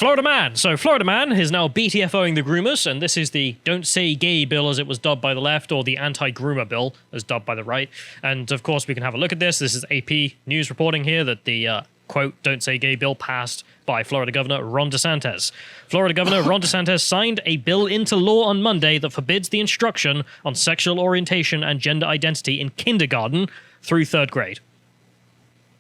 Florida Man. So Florida Man is now BTFOing the Groomers, and this is the Don't Say Gay bill as it was dubbed by the left, or the Anti-Groomer bill as dubbed by the right. And of course, we can have a look at this. This is AP News reporting here that the, quote, Don't Say Gay bill passed by Florida Governor Ron DeSantis. Florida Governor Ron DeSantis signed a bill into law on Monday that forbids the instruction on sexual orientation and gender identity in kindergarten through 3rd grade.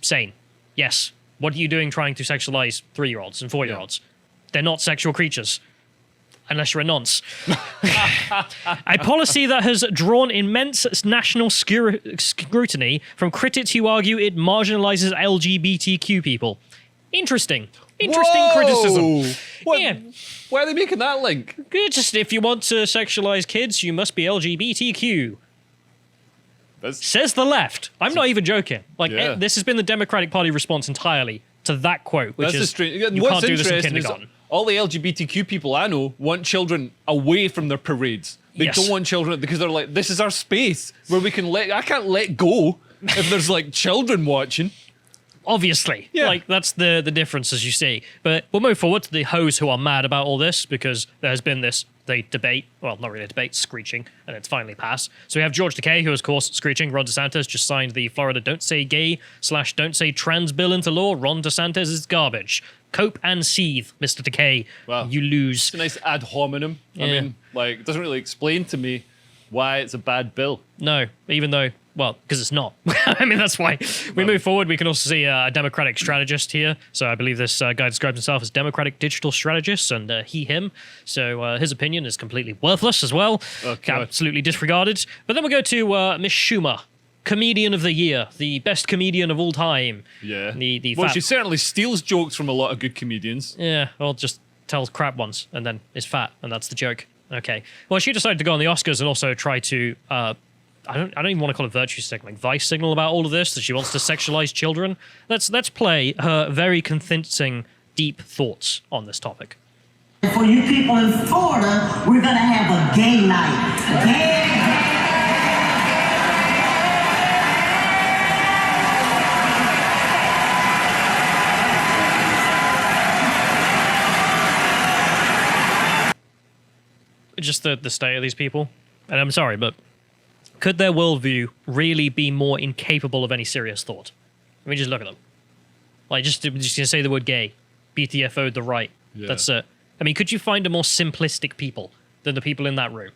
Sane. Yes. What are you doing trying to sexualize 3-year-olds and 4-year-olds? They're not sexual creatures. Unless you're a nonce. A policy that has drawn immense national scrutiny from critics who argue it marginalizes LGBTQ people. Interesting criticism. What? Yeah. Why are they making that link? Just if you want to sexualize kids, you must be LGBTQ. Says the left. I'm not even joking. This has been the Democratic Party response entirely to that quote, which is you can't do this in kindergarten. All the LGBTQ people I know want children away from their parades. They don't want children because they're like, this is our space where we can I can't let go if there's like children watching. Obviously. That's the difference, as you see. But we'll move forward to the hoes who are mad about all this because there has been this debate, well, not really a debate, screeching, and it's finally passed. So we have George Takei, who is, of course, screeching. Ron DeSantis just signed the Florida Don't Say Gay / Don't Say Trans bill into law. Ron DeSantis is garbage. Cope and seethe, Mr. Takei. Wow. You lose. It's a nice ad hominem. I mean, it doesn't really explain to me why it's a bad bill. No, even though, well, because it's not. I mean, that's why. We move forward. We can also see a Democratic strategist here. So I believe this guy describes himself as Democratic digital strategist, and him. So his opinion is completely worthless as well. Okay. Absolutely disregarded. But then we'll go to Miss Schumer, Comedian of the Year, the best comedian of all time. Yeah. Well, she certainly steals jokes from a lot of good comedians. Yeah, well, just tells crap ones and then is fat, and that's the joke. Okay. Well, she decided to go on the Oscars and also try to, I don't even want to call it virtue signal, like vice signal about all of this, that she wants to sexualize children. Let's play her very convincing, deep thoughts on this topic. For you people in Florida, we're going to have a gay night. Just the state of these people. And I'm sorry, but could their worldview really be more incapable of any serious thought? I mean, just look at them. Like, just gonna say the word gay. BTFO'd the right. Yeah. That's it. I mean, could you find a more simplistic people than the people in that room?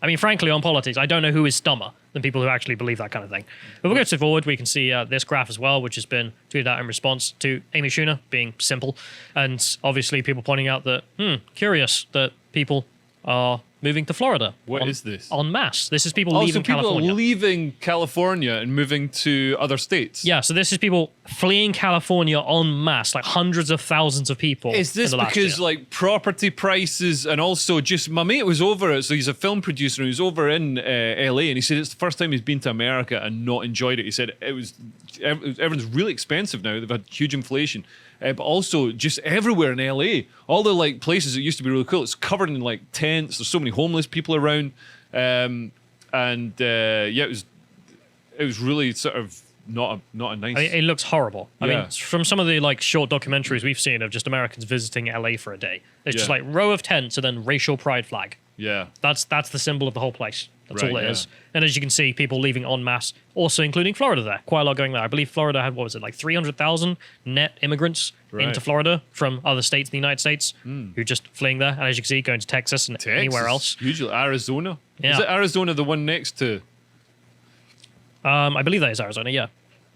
I mean, frankly, on politics, I don't know who is dumber than people who actually believe that kind of thing. But we'll go forward. We can see this graph as well, which has been tweeted out in response to Amy Schumer being simple. And obviously people pointing out that, curious that people are moving to Florida. What is this? En masse. This is people leaving California. People are leaving California and moving to other states. Yeah, so this is people fleeing California en masse, like hundreds of thousands of people. Is this because like property prices and also just my mate was over it, so he's a film producer and he was over in LA and he said it's the first time he's been to America and not enjoyed it. He said everything's really expensive now. They've had huge inflation. But also just everywhere in LA, all the like places that used to be really cool, it's covered in like tents. There's so many homeless people around, it was really sort of not a nice. I mean, it looks horrible. I mean, from some of the like short documentaries we've seen of just Americans visiting LA for a day, it's just like row of tents and then racial pride flag. Yeah, that's the symbol of the whole place. That's all it is. And as you can see, people leaving en masse, also including Florida there. Quite a lot going there. I believe Florida had, 300,000 net immigrants into Florida from other states in the United States who just fleeing there. And as you can see, going to Texas and anywhere else. Usually Arizona. Yeah. Is it Arizona the one next to? I believe that is Arizona, yeah.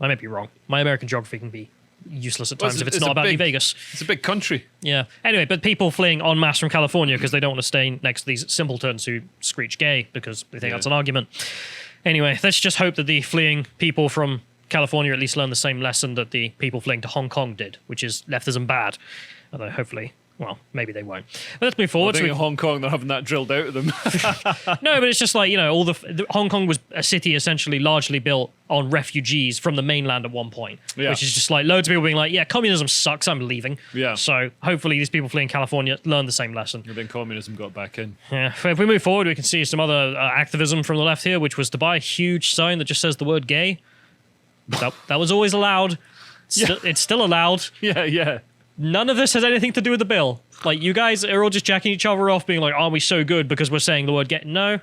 I may be wrong. My American geography can be useless at times if it's not about New Vegas. It's a big country. Yeah. Anyway, but people fleeing en masse from California because they don't want to stay next to these simpletons who screech gay because they think that's an argument. Anyway, let's just hope that the fleeing people from California at least learn the same lesson that the people fleeing to Hong Kong did, which is leftism bad. Although hopefully, well, maybe they won't. But let's move forward. I think in Hong Kong they're having that drilled out of them. No, but it's just like, all the Hong Kong was a city essentially largely built on refugees from the mainland at one point, which is just like loads of people being like, yeah, communism sucks, I'm leaving. Yeah. So hopefully these people fleeing California learn the same lesson. And then communism got back in. Yeah. If we move forward, we can see some other activism from the left here, which was to buy a huge sign that just says the word gay. That was always allowed. It's still allowed. Yeah. none of this has anything to do with the bill. Like, you guys are all just jacking each other off, being like, "Aren't we so good because we're saying the word gay?" No,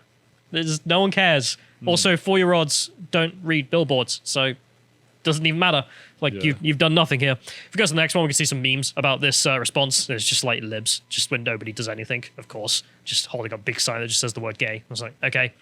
no one cares. Also, 4-year-olds don't read billboards, so doesn't even matter. Like, you've done nothing here. If we go to the next one, we can see some memes about this response. It's just like libs, just when nobody does anything, of course. Just holding a big sign that just says the word gay. I was like, okay,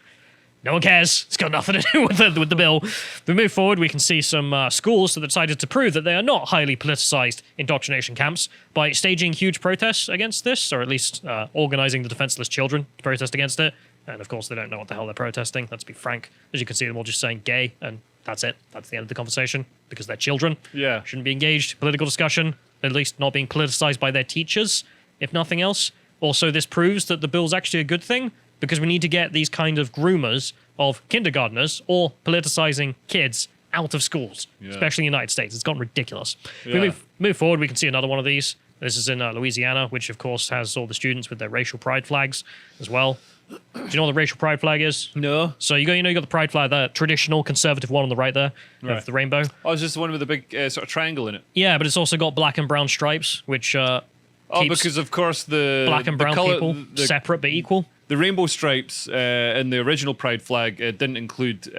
no one cares. It's got nothing to do with the bill. If we move forward, we can see some schools that decided to prove that they are not highly politicized indoctrination camps by staging huge protests against this, or at least organizing the defenseless children to protest against it. And of course, they don't know what the hell they're protesting. Let's be frank. As you can see, them all just saying gay, and that's it. That's the end of the conversation, because they're children. Yeah. Shouldn't be engaged in political discussion, at least not being politicized by their teachers, if nothing else. Also, this proves that the bill's actually a good thing, because we need to get these kind of groomers of kindergartners or politicizing kids out of schools, especially in the United States. It's gotten ridiculous. If we move forward, we can see another one of these. This is in Louisiana, which, of course, has all the students with their racial pride flags as well. Do you know what the racial pride flag is? No. So you got the pride flag, the traditional conservative one on the right there, with the rainbow. Oh, it's just the one with the big sort of triangle in it. Yeah, but it's also got black and brown stripes, which keeps because of course the black and brown people separate but equal. The rainbow stripes in the original pride flag didn't include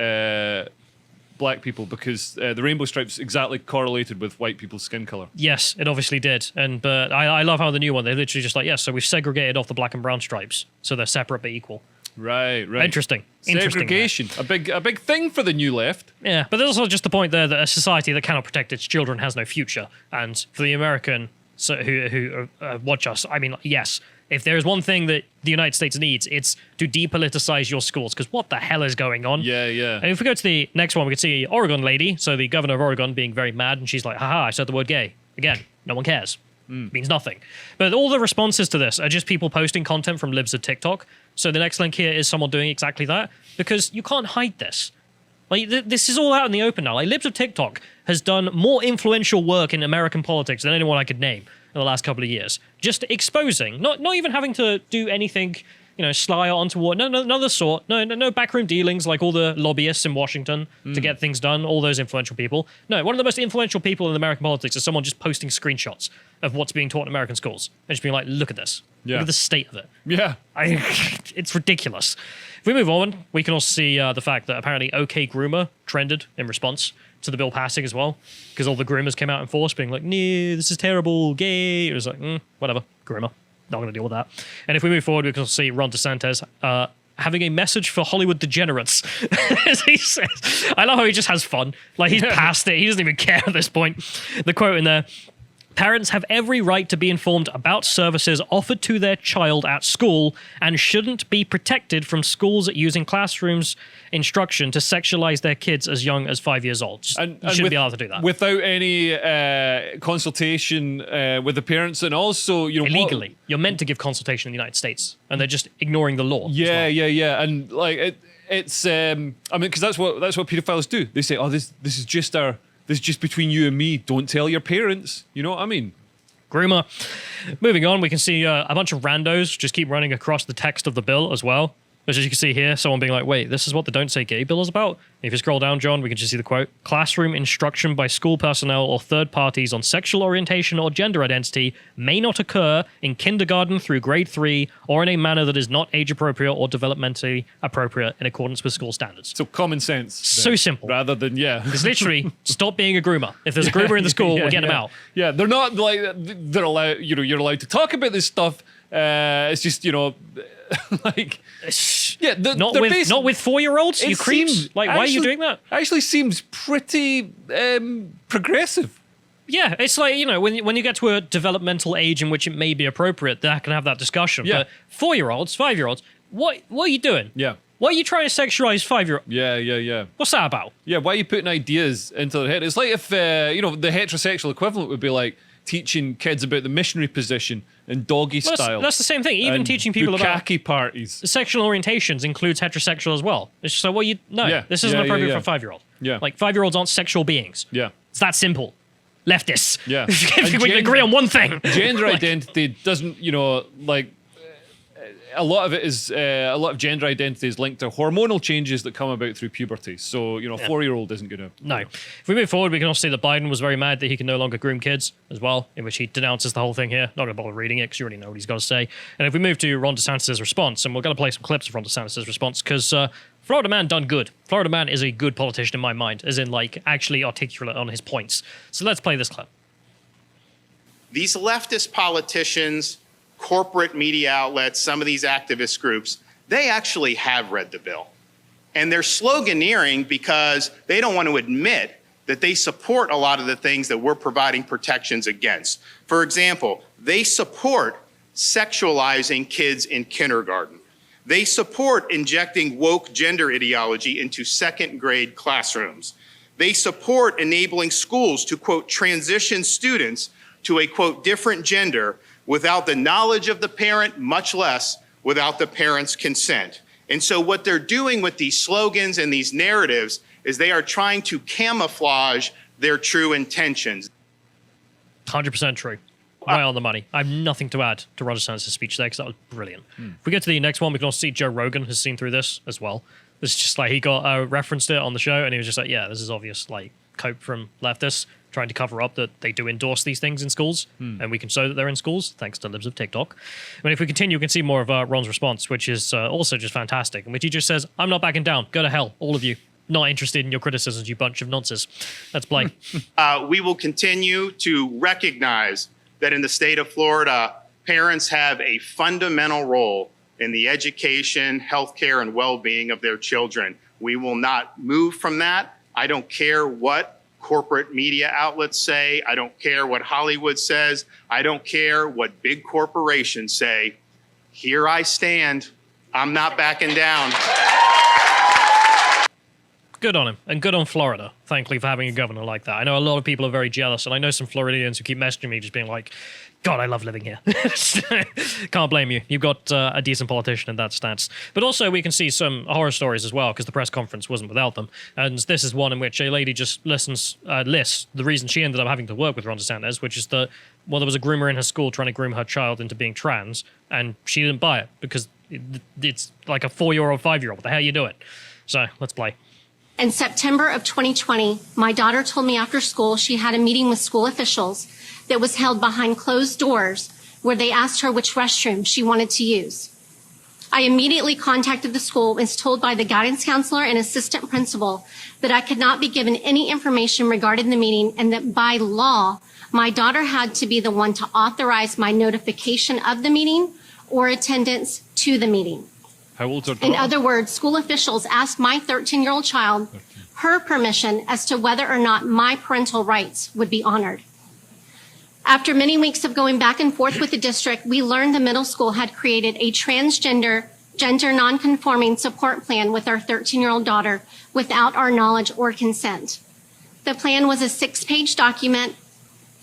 black people because the rainbow stripes exactly correlated with white people's skin color. Yes, it obviously did. But I love how the new one, they're literally just like, yes, so we've segregated off the black and brown stripes, so they're separate but equal. Right. Interesting. Segregation, a big thing for the new left. Yeah, but there's also just the point there that a society that cannot protect its children has no future. And for the American who watch us, I mean, yes, if there is one thing that the United States needs, it's to depoliticize your schools, because what the hell is going on? Yeah. And if we go to the next one, we can see Oregon lady, so the governor of Oregon being very mad, and she's like, haha, I said the word gay. Again, no one cares. Means nothing. But all the responses to this are just people posting content from libs of TikTok. So the next link here is someone doing exactly that, because you can't hide this. Like, this is all out in the open now. Like, libs of TikTok has done more influential work in American politics than anyone I could name in the last couple of years. Just exposing, not even having to do anything, sly or untoward. No, none of the sort. No backroom dealings like all the lobbyists in Washington to get things done, all those influential people. No, one of the most influential people in American politics is someone just posting screenshots of what's being taught in American schools. And just being like, look at this. Yeah. Look at the state of it. Yeah. It's ridiculous. If we move on, we can also see the fact that apparently OK Groomer trended in response to the bill passing as well, because all the groomers came out in force being like, no, this is terrible, gay. It was like, whatever, groomer. Not going to deal with that. And if we move forward, we can see Ron DeSantis having a message for Hollywood degenerates, as he says. I love how he just has fun. Like, he's past it. He doesn't even care at this point. The quote in there, parents have every right to be informed about services offered to their child at school and shouldn't be protected from schools using classrooms instruction to sexualize their kids as young as 5 years old. You shouldn't be allowed to do that. Without any consultation with the parents, and also, illegally. You're meant to give consultation in the United States, and they're just ignoring the law. Yeah. And like it's because that's what pedophiles do. They say, oh, this is just between you and me. Don't tell your parents. You know what I mean? Groomer. Moving on, we can see a bunch of randos just keep running across the text of the bill as well. As you can see here, someone being like, wait, this is what the Don't Say Gay bill is about? If you scroll down, John, we can just see the quote. Classroom instruction by school personnel or third parties on sexual orientation or gender identity may not occur in kindergarten through grade 3 or in a manner that is not age appropriate or developmentally appropriate in accordance with school standards. So common sense. So simple. Rather than, It's literally, stop being a groomer. If there's a groomer in the school, we'll get them out. Yeah, they're not like, they're allowed, you're allowed to talk about this stuff. It's just, like, yeah, not with 4-year-olds. You creeps. Like, why are you doing that? Actually, seems pretty progressive. Yeah, it's like, when you get to a developmental age in which it may be appropriate, that can have that discussion. Yeah. But 4-year-olds, 5-year-olds, what are you doing? Yeah. Why are you trying to sexualize 5-year-olds? Yeah. What's that about? Yeah, why are you putting ideas into their head? It's like if the heterosexual equivalent would be like teaching kids about the missionary position and doggy style. That's the same thing. Even teaching people about bukkake parties. Sexual orientations includes heterosexual as well. It's just like, this isn't appropriate for a 5-year-old. Yeah. Like, 5-year-olds aren't sexual beings. Yeah. It's that simple. Leftists. Yeah. We can agree on one thing. Gender identity doesn't, a lot of it is a lot of gender identity is linked to hormonal changes that come about through puberty. So a 4-year-old isn't going to. No. If we move forward, we can also see that Biden was very mad that he can no longer groom kids as well, in which he denounces the whole thing here. Not going to bother reading it because you already know what he's got to say. And if we move to Ron DeSantis' response, and we're going to play some clips of Ron DeSantis' response because Florida man done good. Florida man is a good politician in my mind, as in like actually articulate on his points. So let's play this clip. These leftist politicians, corporate media outlets, some of these activist groups, they actually have read the bill. And they're sloganeering because they don't want to admit that they support a lot of the things that we're providing protections against. For example, they support sexualizing kids in kindergarten. They support injecting woke gender ideology into second grade classrooms. They support enabling schools to, quote, transition students to a, quote, different gender without the knowledge of the parent, much less without the parent's consent. And so what they're doing with these slogans and these narratives is they are trying to camouflage their true intentions. 100% true. Right on the money. I have nothing to add to Ron DeSantis' speech there because that was brilliant. If we get to the next one, we can also see Joe Rogan has seen through this as well. It's just like he got referenced it on the show and he was just like, yeah, this is obvious, like cope from leftists trying to cover up that they do endorse these things in schools and we can show that they're in schools thanks to libs of TikTok. But if we continue, we can see more of Ron's response, which is also just fantastic, in which he just says, I'm not backing down. Go to hell, all of you. Not interested in your criticisms, you bunch of nonsense. Let's play. We will continue to recognize that in the state of Florida, parents have a fundamental role in the education, healthcare, and well-being of their children. We will not move from that. I don't care what corporate media outlets say. I don't care what Hollywood says. I don't care what big corporations say. Here I stand. I'm not backing down. Good on him, and good on Florida, thankfully, for having a governor like that. I know a lot of people are very jealous, and I know some Floridians who keep messaging me just being like, God, I love living here. Can't blame you. You've got a decent politician in that stance. But also, we can see some horror stories as well, because the press conference wasn't without them. And this is one in which a lady just lists the reason she ended up having to work with Ron DeSantis, which is that, well, there was a groomer in her school trying to groom her child into being trans, and she didn't buy it, because it's like a 4-year-old, 5-year-old. What the hell are you doing? So, let's play. In September of 2020, my daughter told me after school she had a meeting with school officials that was held behind closed doors where they asked her which restroom she wanted to use. I immediately contacted the school and was told by the guidance counselor and assistant principal that I could not be given any information regarding the meeting and that by law, my daughter had to be the one to authorize my notification of the meeting or attendance to the meeting. How old's her daughter? In other words, school officials asked my 13-year-old child her permission as to whether or not my parental rights would be honored. After many weeks of going back and forth with the district, we learned the middle school had created a transgender, gender nonconforming support plan with our 13-year-old daughter without our knowledge or consent. The plan was a 6-page document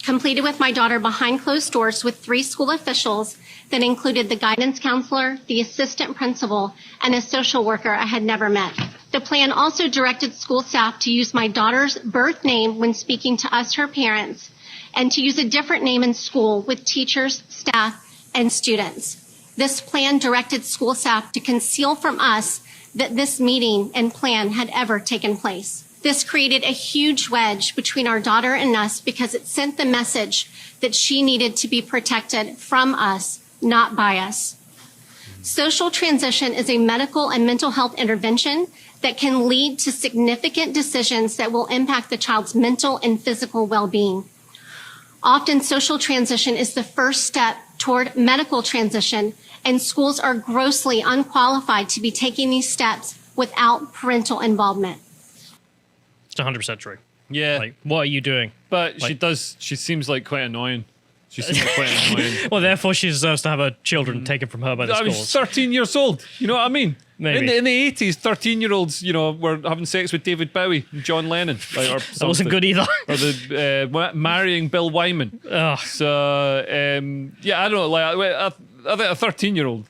completed with my daughter behind closed doors with 3 school officials that included the guidance counselor, the assistant principal, and a social worker I had never met. The plan also directed school staff to use my daughter's birth name when speaking to us, her parents, and to use a different name in school with teachers, staff, and students. This plan directed school staff to conceal from us that this meeting and plan had ever taken place. This created a huge wedge between our daughter and us because it sent the message that she needed to be protected from us, not by us. Social transition is a medical and mental health intervention that can lead to significant decisions that will impact the child's mental and physical well-being. Often, social transition is the first step toward medical transition, and schools are grossly unqualified to be taking these steps without parental involvement. It's 100% true. Yeah. Like, what are you doing? But Like- she seems like quite annoying. She seems like quite annoying. Well, therefore, she deserves to have her children taken from her by the I was schools. 13 years old. You know what I mean? Maybe. In the 80s, 13-year-olds, were having sex with David Bowie and John Lennon. Like, or That wasn't good either. Or marrying Bill Wyman. Ugh. So, yeah, I don't know. Like, I think a 13-year-old,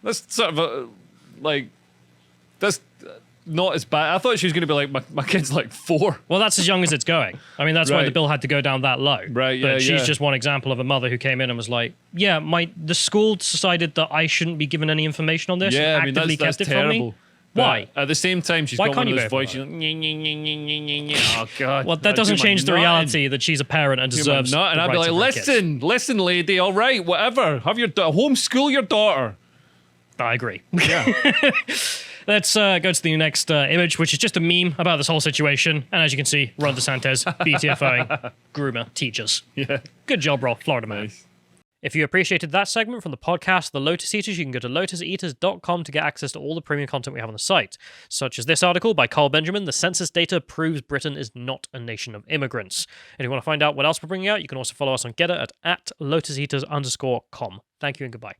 that's sort of that's not as bad. I thought she was going to be like, my kid's like 4. Well, that's as young as it's going. I mean, that's why the Right. bill had to go down that low. Right, yeah, But she's yeah. just one example of a mother who came in and was like, yeah, the school decided that I shouldn't be given any information on this. Yeah, and I mean, actively that's kept it from me. terrible. Why? But at the same time, she's Why got can't one you of those vote voices. for Oh, God. Well, that doesn't change the reality that she's a parent and deserves And the I'd be rights like, of her kids. listen, lady, all right, whatever. Have your homeschool your daughter. I agree. Yeah. Let's go to the next image, which is just a meme about this whole situation. And as you can see, Ron DeSantis, BTFOing groomer teachers. Yeah. Good job, Rob, Florida man. Nice. If you appreciated that segment from the podcast, The Lotus Eaters, you can go to lotuseaters.com to get access to all the premium content we have on the site, such as this article by Carl Benjamin, The Census Data Proves Britain is Not a Nation of Immigrants. And if you want to find out what else we're bringing out, you can also follow us on Getter at @lotuseaters_com. Thank you and goodbye.